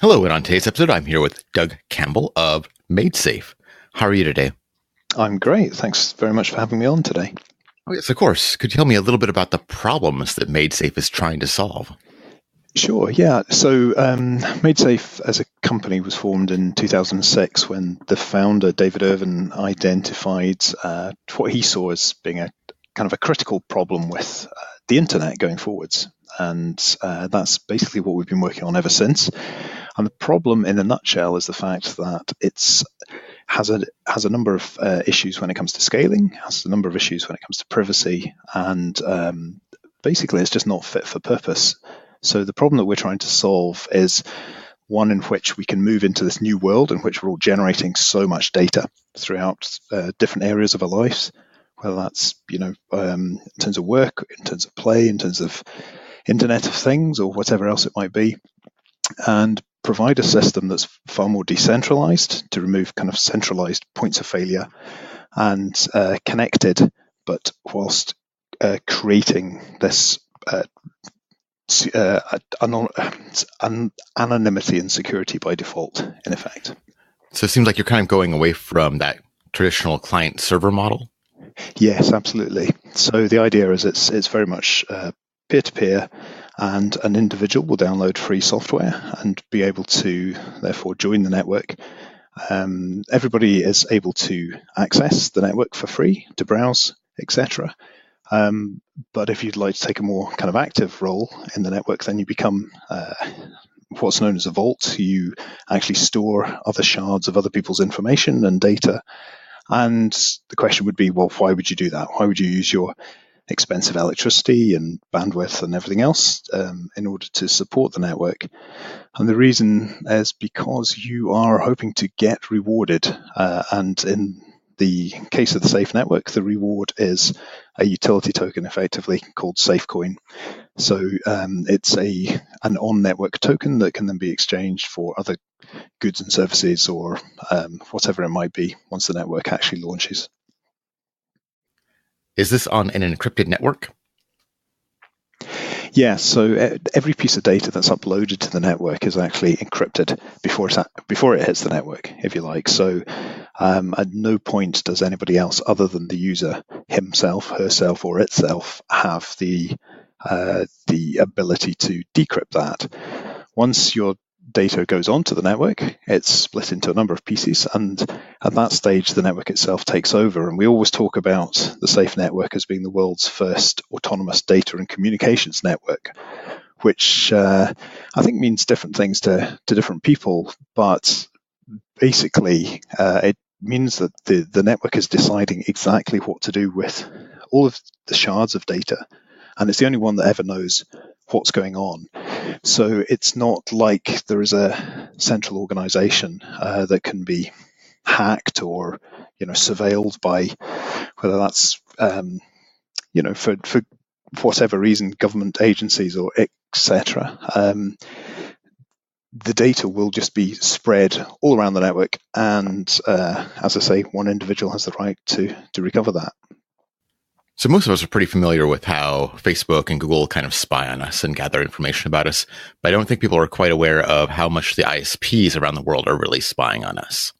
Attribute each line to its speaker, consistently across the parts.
Speaker 1: Hello, and on today's episode, I'm here with Doug Campbell of MaidSafe. How are you today?
Speaker 2: I'm great. Thanks very much for having me on today.
Speaker 1: Oh, yes, of course. Could you tell me a little bit about the problems that MaidSafe is trying to solve?
Speaker 2: Sure, yeah. So, MaidSafe as a company was formed in 2006 when the founder, David Irvin, identified what he saw as being a kind of a critical problem with the internet going forwards. And that's basically what we've been working on ever since. And the problem, in a nutshell, is the fact that it's has a number of issues when it comes to scaling, has a number of issues when it comes to privacy, and basically it's just not fit for purpose. So the problem that we're trying to solve is one in which we can move into this new world in which we're all generating so much data throughout different areas of our lives, whether that's in terms of work, in terms of play, in terms of Internet of Things, or whatever else it might be, and provide a system that's far more decentralized to remove kind of centralized points of failure and connected, but whilst creating this anonymity and security by default, in effect.
Speaker 1: So it seems like you're kind of going away from that traditional client-server model.
Speaker 2: Yes, absolutely. So the idea is it's very much peer-to-peer, and an individual will download free software and be able to therefore join the network. Everybody is able to access the network for free, to browse, etc. But if you'd like to take a more kind of active role in the network, then you become what's known as a vault. You actually store other shards of other people's information and data. And the question would be, well, why would you do that? Why would you use your expensive electricity and bandwidth and everything else in order to support the network? And the reason is because you are hoping to get rewarded. And in the case of the Safe network, the reward is a utility token, effectively called SafeCoin. So it's an on-network token that can then be exchanged for other goods and services, or whatever it might be, once the network actually launches.
Speaker 1: Is this on an encrypted network?
Speaker 2: Yeah, so every piece of data that's uploaded to the network is actually encrypted before it hits the network, if you like. So at no point does anybody else other than the user himself, herself, or itself have the ability to decrypt that. Once your data goes onto the network, it's split into a number of pieces, and at that stage the network itself takes over. And we always talk about the Safe network as being the world's first autonomous data and communications network, which I think means different things to different people, but basically it means that the network is deciding exactly what to do with all of the shards of data, and it's the only one that ever knows what's going on. So it's not like there is a central organization that can be hacked or surveilled by, whether that's for whatever reason, government agencies or etc. The data will just be spread all around the network, and as I say, one individual has the right to recover that.
Speaker 1: So most of us are pretty familiar with how Facebook and Google kind of spy on us and gather information about us, but I don't think people are quite aware of how much the ISPs around the world are really spying on us.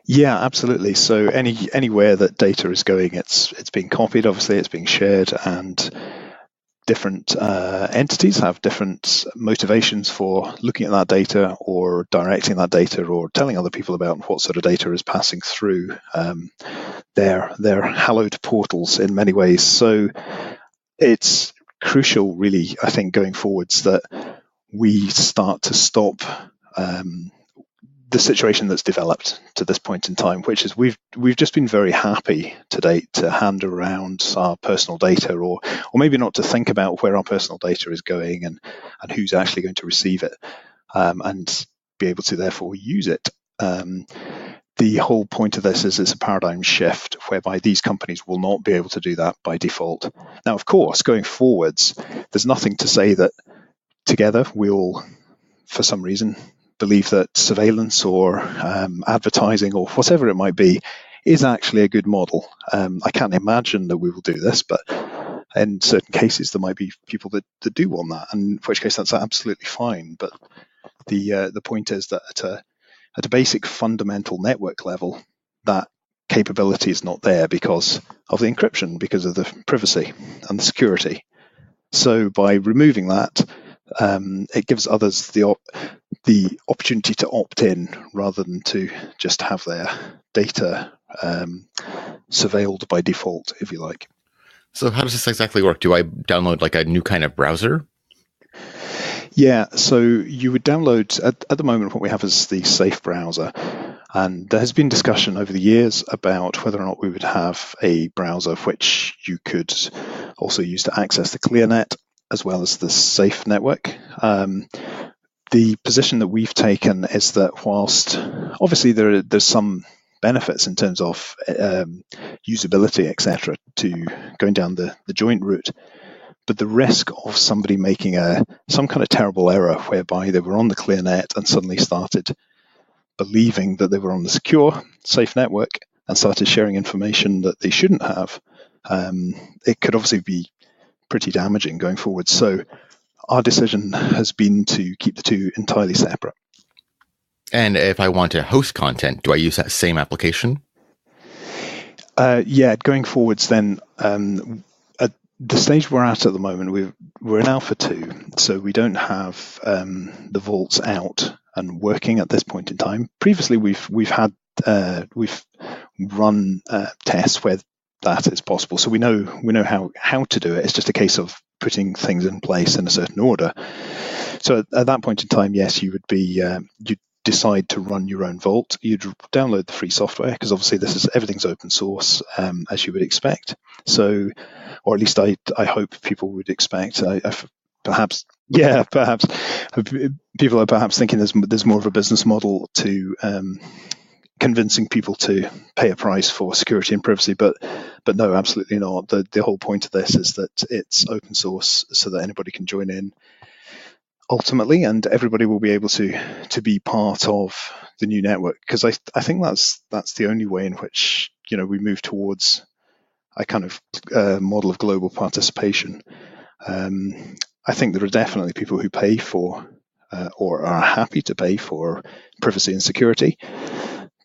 Speaker 2: Yeah, absolutely. So anywhere that data is going, it's being copied. Obviously, it's being shared, and different entities have different motivations for looking at that data or directing that data or telling other people about what sort of data is passing through their hallowed portals in many ways. So it's crucial, really, I think, going forwards, that we start to stop the situation that's developed to this point in time, which is we've just been very happy to date to hand around our personal data, or maybe not to think about where our personal data is going and who's actually going to receive it, and be able to therefore use it. The whole point of this is it's a paradigm shift whereby these companies will not be able to do that by default. Now, of course, going forwards, there's nothing to say that together we'll, for some reason, believe that surveillance or advertising or whatever it might be is actually a good model. I can't imagine that we will do this, but in certain cases there might be people that do want that, in which case that's absolutely fine. But The point is that at a basic fundamental network level, that capability is not there because of the encryption, because of the privacy and the security. So by removing that, it gives others the opportunity to opt in rather than to just have their data surveilled by default, if you like.
Speaker 1: So how does this exactly work? Do I download like a new kind of browser?
Speaker 2: Yeah, so you would download, at the moment what we have is the Safe browser, and there has been discussion over the years about whether or not we would have a browser which you could also use to access the ClearNet as well as the Safe network. The position that we've taken is that whilst obviously there's some benefits in terms of usability, etc., to going down the joint route, but the risk of somebody making some kind of terrible error whereby they were on the ClearNet and suddenly started believing that they were on the secure, safe network and started sharing information that they shouldn't have, it could obviously be pretty damaging going forward. So our decision has been to keep the two entirely separate.
Speaker 1: And if I want to host content, do I use that same application?
Speaker 2: Yeah, going forwards then, at the stage we're at the moment, we're in Alpha 2, so we don't have the vaults out and working at this point in time. Previously, we've run tests where that is possible, so we know how to do it. It's just a case of putting things in place in a certain order. So at that point in time, yes, you would be you'd decide to run your own vault. You'd download the free software because obviously everything's open source, as you would expect. So, or at least I hope people would expect. Perhaps people are perhaps thinking there's more of a business model to convincing people to pay a price for security and privacy, but no, absolutely not. The whole point of this is that it's open source so that anybody can join in ultimately, and everybody will be able to be part of the new network, because I think that's the only way in which we move towards a kind of model of global participation. I think there are definitely people who pay for or are happy to pay for privacy and security,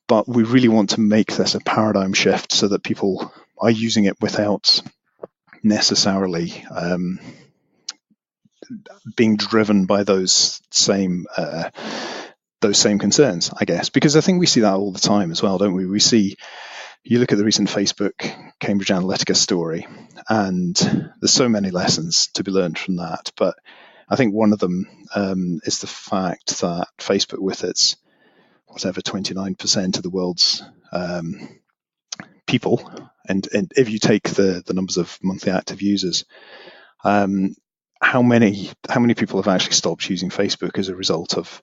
Speaker 2: but we really want to make this a paradigm shift so that people are using it without necessarily being driven by those same concerns, I guess, because I think we see that all the time as well, don't we? We see, you look at the recent Facebook Cambridge Analytica story, and there's so many lessons to be learned from that. But I think one of them is the fact that Facebook, with its 29% of the world's people, and if you take the numbers of monthly active users, how many people have actually stopped using Facebook as a result of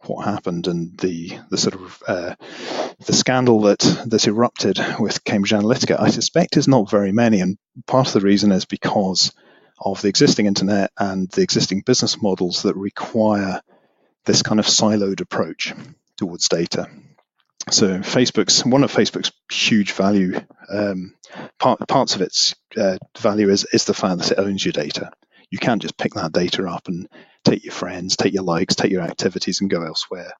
Speaker 2: what happened and the sort of the scandal that erupted with Cambridge Analytica? I suspect is not very many, and part of the reason is because of the existing internet and the existing business models that require this kind of siloed approach towards data. So one of Facebook's huge value, parts of its value is the fact that it owns your data. You can't just pick that data up and take your friends, take your likes, take your activities and go elsewhere.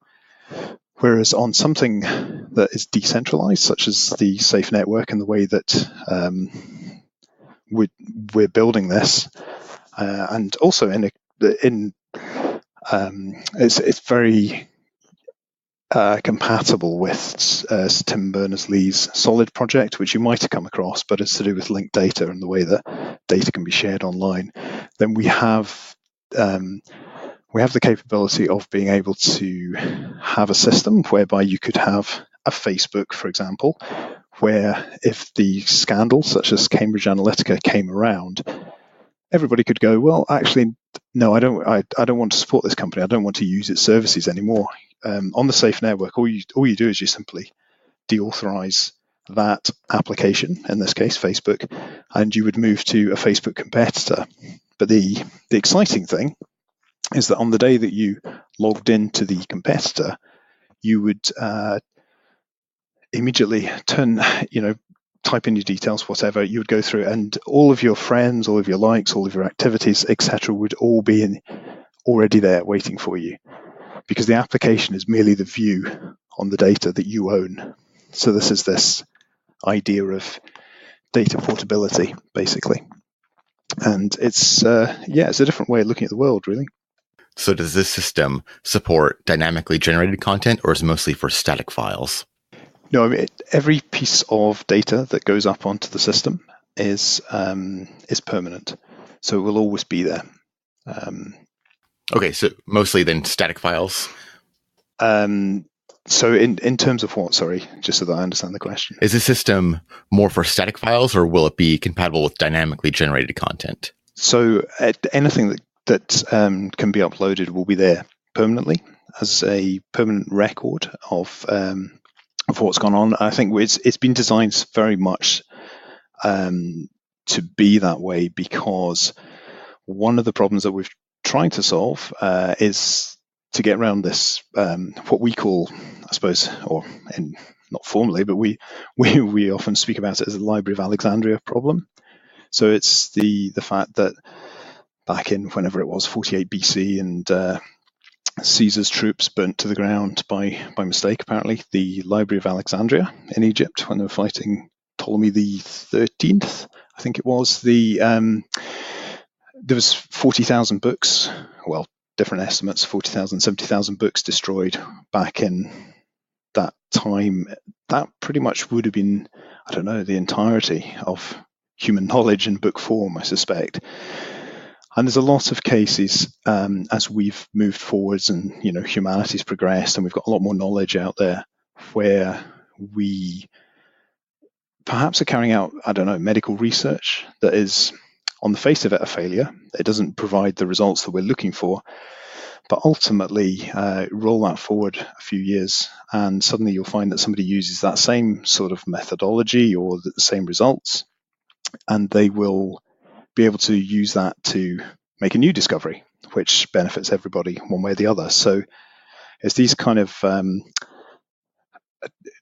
Speaker 2: Whereas on something that is decentralized, such as the Safe network and the way that we're building this, and also it's very compatible with Tim Berners-Lee's Solid project, which you might have come across, but it's to do with linked data and the way that data can be shared online. Then we have the capability of being able to have a system whereby you could have a Facebook, for example, where if the scandal such as Cambridge Analytica came around, everybody could go, well, actually, no, I don't want to support this company. I don't want to use its services anymore. On the Safe network, all you do is you simply deauthorize that application, in this case Facebook, and you would move to a Facebook competitor. But the exciting thing is that on the day that you logged into the competitor, you would immediately type in your details, whatever, you would go through, and all of your friends, all of your likes, all of your activities, etc., would all be already there waiting for you. because the application is merely the view on the data that you own. So this is this idea of data portability, basically. And it's it's a different way of looking at the world, really.
Speaker 1: So does this system support dynamically generated content, or is it mostly for static files?
Speaker 2: No, I mean, every piece of data that goes up onto the system is permanent, so it will always be there.
Speaker 1: Okay, so mostly then static files.
Speaker 2: So in terms of what? Sorry, just so that I understand the question.
Speaker 1: Is the system more for static files, or will it be compatible with dynamically generated content?
Speaker 2: So anything that can be uploaded will be there permanently as a permanent record of what's gone on. I think it's been designed very much to be that way, because one of the problems that we're trying to solve is to get around this, what we call, I suppose, not formally, but we often speak about it as the Library of Alexandria problem. So it's the fact that back in whenever it was 48 BC, and Caesar's troops burnt to the ground by mistake, apparently, the Library of Alexandria in Egypt when they were fighting Ptolemy the 13th, I think it was. There was 40,000 books, well, different estimates, 40,000, 70,000 books destroyed back in that time. That pretty much would have been, I don't know, the entirety of human knowledge in book form, I suspect. And there's a lot of cases as we've moved forwards and humanity's progressed and we've got a lot more knowledge out there, where we perhaps are carrying out, I don't know, medical research that is on the face of it a failure. It doesn't provide the results that we're looking for. But ultimately, roll that forward a few years, and suddenly you'll find that somebody uses that same sort of methodology or the same results, and they will be able to use that to make a new discovery, which benefits everybody one way or the other. So it's these kind of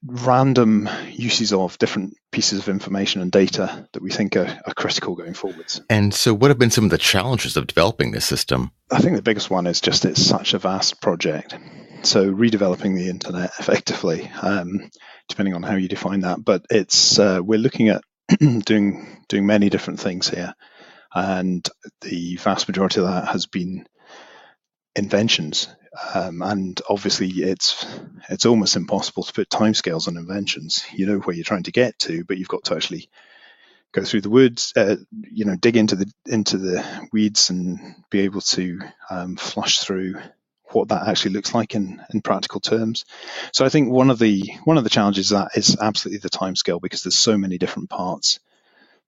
Speaker 2: random uses of different pieces of information and data that we think are critical going forwards.
Speaker 1: And so what have been some of the challenges of developing this system?
Speaker 2: I think the biggest one is just it's such a vast project. So redeveloping the internet effectively, depending on how you define that. But it's we're looking at doing many different things here. And the vast majority of that has been inventions. And obviously it's almost impossible to put timescales on inventions. You know where you're trying to get to, but you've got to actually go through the woods, dig into the weeds and be able to flush through what that actually looks like in practical terms. So I think one of the challenges that is absolutely the timescale, because there's so many different parts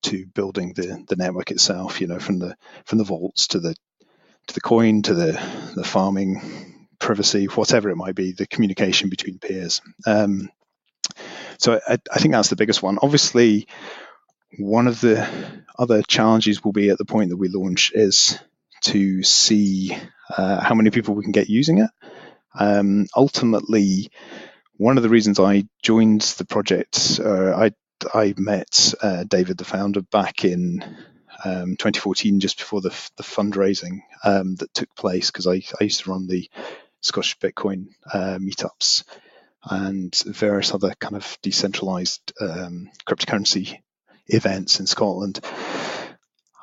Speaker 2: to building the network itself. From the vaults to the coin to the farming, privacy, whatever it might be, the communication between peers. So I think that's the biggest one. Obviously, one of the other challenges will be at the point that we launch is to see how many people we can get using it. Ultimately, one of the reasons I joined the project, I met David, the founder, back in 2014, just before the fundraising that took place, because I used to run the Scottish Bitcoin meetups and various other kind of decentralized cryptocurrency events in Scotland.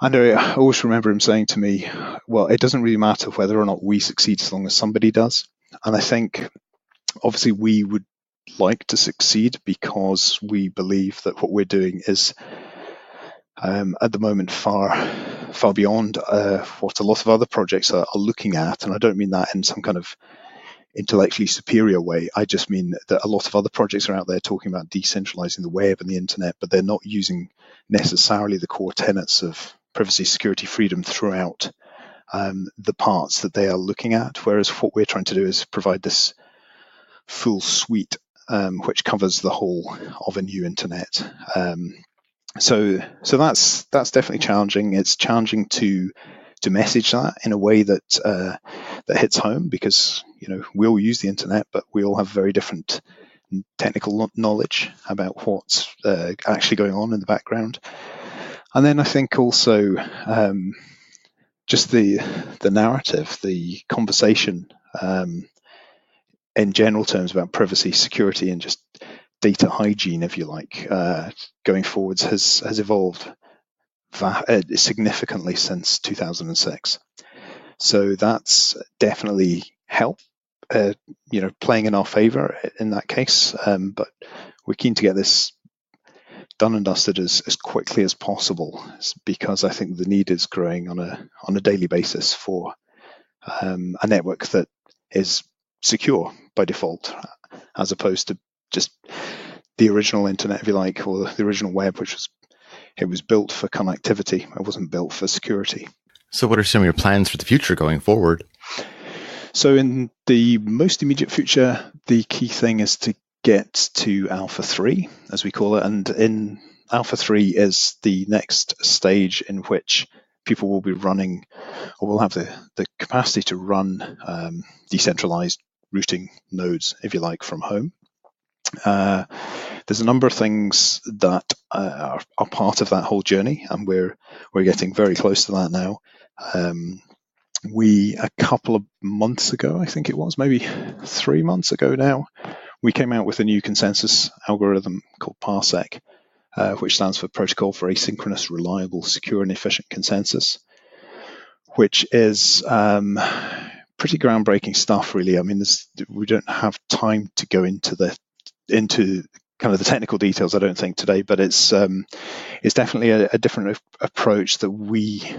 Speaker 2: And I always remember him saying to me, well, it doesn't really matter whether or not we succeed as long as somebody does. And I think obviously we would like to succeed because we believe that what we're doing is at the moment far beyond what a lot of other projects are looking at. And I don't mean that in some kind of intellectually superior way. I just mean that a lot of other projects are out there talking about decentralizing the web and the internet, but they're not using necessarily the core tenets of privacy, security, freedom throughout the parts that they are looking at. Whereas what we're trying to do is provide this full suite which covers the whole of a new internet. So that's definitely challenging. It's challenging to message that in a way that hits home, because we all use the internet, but we all have very different technical knowledge about what's actually going on in the background. And then I think also just the narrative, the conversation in general terms about privacy, security, and just data hygiene, if you like, going forwards has evolved significantly since 2006. So that's definitely helped, playing in our favor in that case. But we're keen to get this done and dusted as quickly as possible, because I think the need is growing on a daily basis for a network that is secure by default, as opposed to just the original internet, if you like, or the original web, which was built for connectivity. It wasn't built for security.
Speaker 1: So what are some of your plans for the future going forward?
Speaker 2: So in the most immediate future, the key thing is to get to Alpha 3, as we call it. And in Alpha 3 is the next stage in which people will be running, or will have the capacity to run decentralized routing nodes, if you like, from home. There's a number of things that are part of that whole journey, and we're getting very close to that now. A couple of months ago, I think it was, maybe 3 months ago now, we came out with a new consensus algorithm called Parsec, which stands for Protocol for Asynchronous, Reliable, Secure, and Efficient Consensus, which is pretty groundbreaking stuff, really. I mean, we don't have time to go into kind of the technical details, I don't think, today, but it's definitely a different approach that we,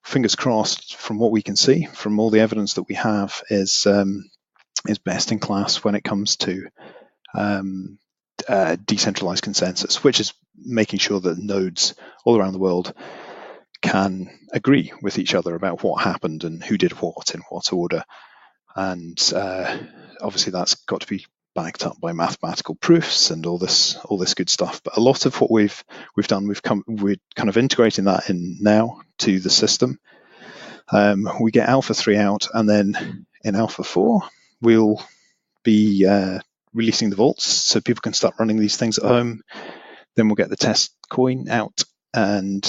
Speaker 2: fingers crossed, from what we can see, from all the evidence that we have, is best in class when it comes to decentralized consensus, which is making sure that nodes all around the world can agree with each other about what happened and who did what in what order. And obviously that's got to be backed up by mathematical proofs and all this good stuff. But a lot of what we've done, we're kind of integrating that in now to the system. We get Alpha 3 out, and then in Alpha 4 we'll be releasing the vaults so people can start running these things at home. Then we'll get the test coin out, and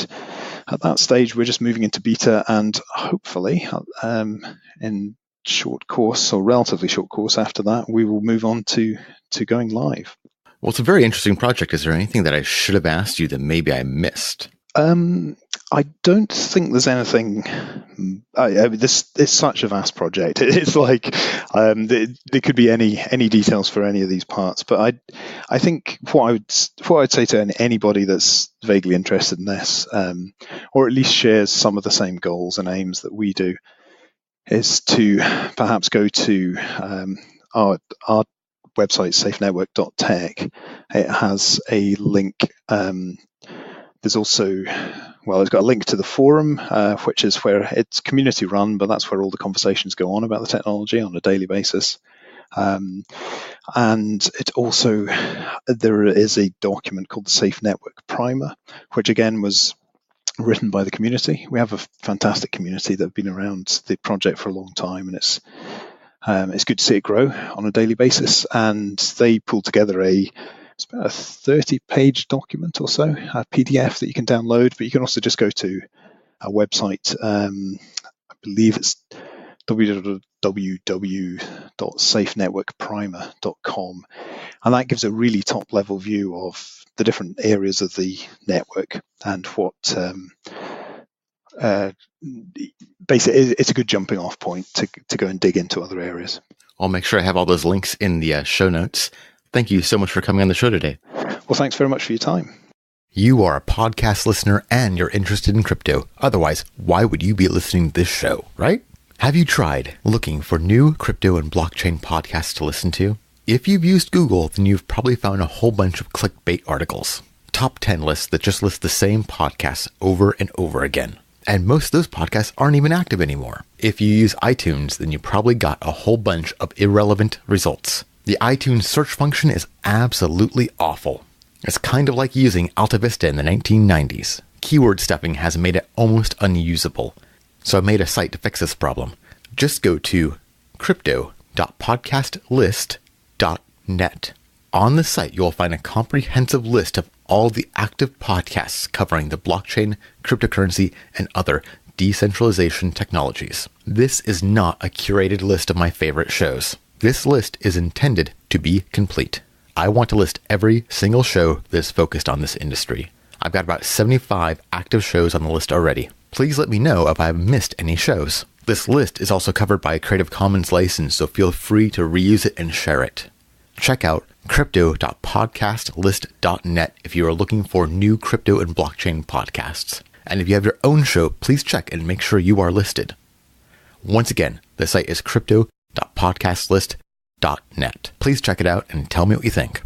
Speaker 2: at that stage we're just moving into beta, and hopefully in short course, or relatively short course after that, we will move on to going live.
Speaker 1: Well, it's a very interesting project. Is there anything that I should have asked you that maybe I missed?
Speaker 2: I don't think there's anything. This is such a vast project. It's like there could be any details for any of these parts. But I think what I'd say to anybody that's vaguely interested in this, or at least shares some of the same goals and aims that we do, is to perhaps go to our website, safenetwork.tech. It has a link. There's also, it's got a link to the forum, which is where it's community run, but that's where all the conversations go on about the technology on a daily basis. And it also, there is a document called the Safe Network Primer, which again was written by the community. We have a fantastic community that have been around the project for a long time, and it's good to see it grow on a daily basis. And they pulled together it's about a 30-page document or so, a PDF that you can download, but you can also just go to our website. I believe it's www.safenetworkprimer.com, and that gives a really top-level view of the different areas of the network and what basically it's a good jumping off point to go and dig into other areas.
Speaker 1: I'll make sure I have all those links in the show notes. Thank you so much for coming on the show today.
Speaker 2: Well, thanks very much for your time.
Speaker 1: You are a podcast listener and you're interested in crypto. Otherwise, why would you be listening to this show, right? Have you tried looking for new crypto and blockchain podcasts to listen to? If you've used Google, then you've probably found a whole bunch of clickbait articles. Top 10 lists that just list the same podcasts over and over again. And most of those podcasts aren't even active anymore. If you use iTunes, then you probably got a whole bunch of irrelevant results. The iTunes search function is absolutely awful. It's kind of like using Alta Vista in the 1990s. Keyword stuffing has made it almost unusable. So I made a site to fix this problem. Just go to crypto.podcastlist.net. On the site, you'll find a comprehensive list of all the active podcasts covering the blockchain, cryptocurrency, and other decentralization technologies. This is not a curated list of my favorite shows. This list is intended to be complete. I want to list every single show that is focused on this industry. I've got about 75 active shows on the list already. Please let me know if I've missed any shows. This list is also covered by a Creative Commons license, so feel free to reuse it and share it. Check out crypto.podcastlist.net if you are looking for new crypto and blockchain podcasts. And if you have your own show, please check and make sure you are listed. Once again, the site is crypto.podcastlist.net. Please check it out and tell me what you think.